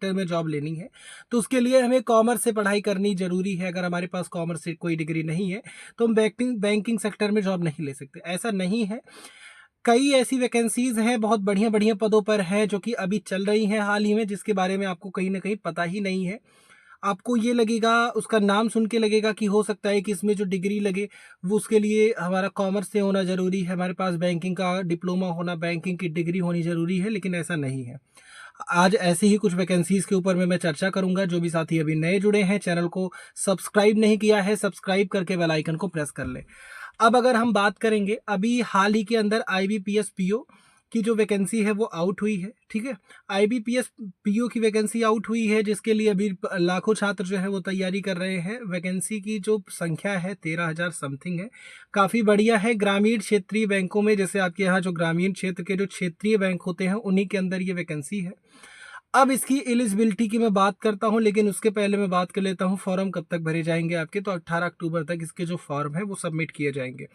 Sector में job लेनी है तो उसके लिए हमें कॉमर्स से पढ़ाई करनी ज़रूरी है। अगर हमारे पास कॉमर्स से कोई डिग्री नहीं है तो हम बैंकिंग सेक्टर में जॉब नहीं ले सकते, ऐसा नहीं है। कई ऐसी वैकेंसीज़ हैं, बहुत बढ़िया-बढ़िया पदों पर हैं जो कि अभी चल रही हैं हाल ही में, जिसके बारे में आपको कहीं न कहीं पता ही नहीं है। आपको ये लगेगा, उसका नाम सुन के लगेगा कि हो सकता है कि इसमें जो डिग्री लगे वो उसके लिए हमारा कॉमर्स से होना ज़रूरी है, हमारे पास बैंकिंग का डिप्लोमा होना, बैंकिंग की डिग्री होनी ज़रूरी है, लेकिन ऐसा नहीं है। आज ऐसे ही कुछ वैकेंसीज़ के ऊपर में मैं चर्चा करूँगा। जो भी साथी अभी नए जुड़े हैं, चैनल को सब्सक्राइब नहीं किया है, सब्सक्राइब करके बेल आइकन को प्रेस कर लें। अब अगर हम बात करेंगे, अभी हाल ही के अंदर आईबीपीएस पीओ की जो वैकेंसी है वो आउट हुई है, ठीक है? आईबीपीएस पीओ की वैकेंसी आउट हुई है, जिसके लिए अभी लाखों छात्र जो है वो तैयारी कर रहे हैं। वैकेंसी की जो संख्या है 13,000 समथिंग है, काफ़ी बढ़िया है। ग्रामीण क्षेत्रीय बैंकों में, जैसे आपके यहाँ जो ग्रामीण क्षेत्र के जो क्षेत्रीय बैंक होते हैं उन्हीं के अंदर ये वैकेंसी है। अब इसकी एलिजिबिलिटी की मैं बात करता हूँ, लेकिन उसके पहले मैं बात कर लेता हूँ फॉर्म कब तक भरे जाएंगे आपके। तो 18 अक्टूबर तक इसके जो फॉर्म है वो सबमिट किए जाएंगे।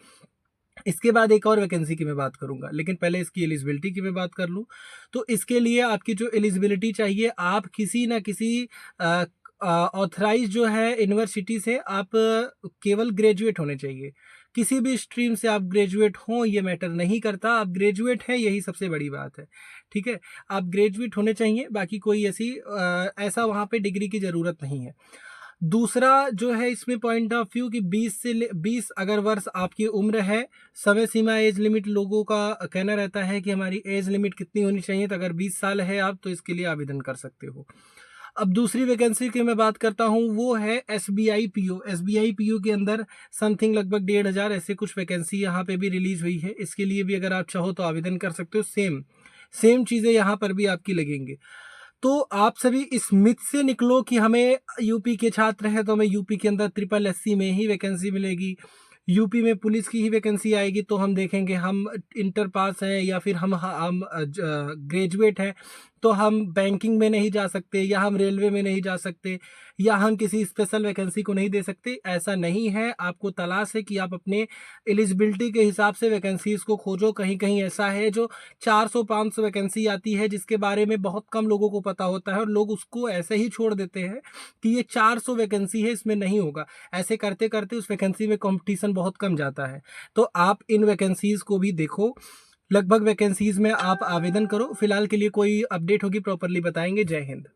इसके बाद एक और वैकेंसी की मैं बात करूंगा, लेकिन पहले इसकी एलिजिबिलिटी की मैं बात कर लूँ। तो इसके लिए आपकी जो एलिजिबिलिटी चाहिए, आप किसी ना किसी ऑथराइज जो है यूनिवर्सिटी से आप केवल ग्रेजुएट होने चाहिए। किसी भी स्ट्रीम से आप ग्रेजुएट हों ये मैटर नहीं करता, आप ग्रेजुएट हैं यही सबसे बड़ी बात है, ठीक है? आप ग्रेजुएट होने चाहिए, बाकी कोई ऐसा वहाँ पे डिग्री की ज़रूरत नहीं है। दूसरा जो है इसमें पॉइंट ऑफ व्यू कि 20 अगर वर्ष आपकी उम्र है, समय सीमा एज लिमिट लोगों का कहना रहता है कि हमारी एज लिमिट कितनी होनी चाहिए, तो अगर 20 साल है आप तो इसके लिए आवेदन कर सकते हो। अब दूसरी वैकेंसी की मैं बात करता हूँ, वो है एसबीआई पीओ। एसबीआई पीओ के अंदर समथिंग लगभग 1,500 ऐसे कुछ वैकेंसी यहाँ पे भी रिलीज हुई है। इसके लिए भी अगर आप चाहो तो आवेदन कर सकते हो। सेम सेम चीज़ें यहाँ पर भी आपकी लगेंगी। तो आप सभी इस मिथ से निकलो कि हमें यूपी के छात्र हैं तो हमें यूपी के अंदर ट्रिपल एससी में ही वैकेंसी मिलेगी, यूपी में पुलिस की ही वैकेंसी आएगी तो हम देखेंगे हम इंटर पास हैं या फिर हम ग्रेजुएट हैं तो हम बैंकिंग में नहीं जा सकते, या हम रेलवे में नहीं जा सकते, या हम किसी स्पेशल वैकेंसी को नहीं दे सकते। ऐसा नहीं है। आपको तलाश है कि आप अपने एलिजिबिलिटी के हिसाब से वैकेंसीज को खोजो। कहीं कहीं ऐसा है जो 400-500 वैकेंसी आती है जिसके बारे में बहुत कम लोगों को पता होता है और लोग उसको ऐसे ही छोड़ देते हैं कि ये 400 वैकेंसी है, इसमें नहीं होगा। ऐसे करते करते उस वैकेंसी में कंपटीशन बहुत कम जाता है। तो आप इन वैकेंसीज को भी देखो, लगभग वैकेंसीज में आप आवेदन करो। फिलहाल के लिए कोई अपडेट होगी प्रॉपरली बताएंगे। जय हिंद।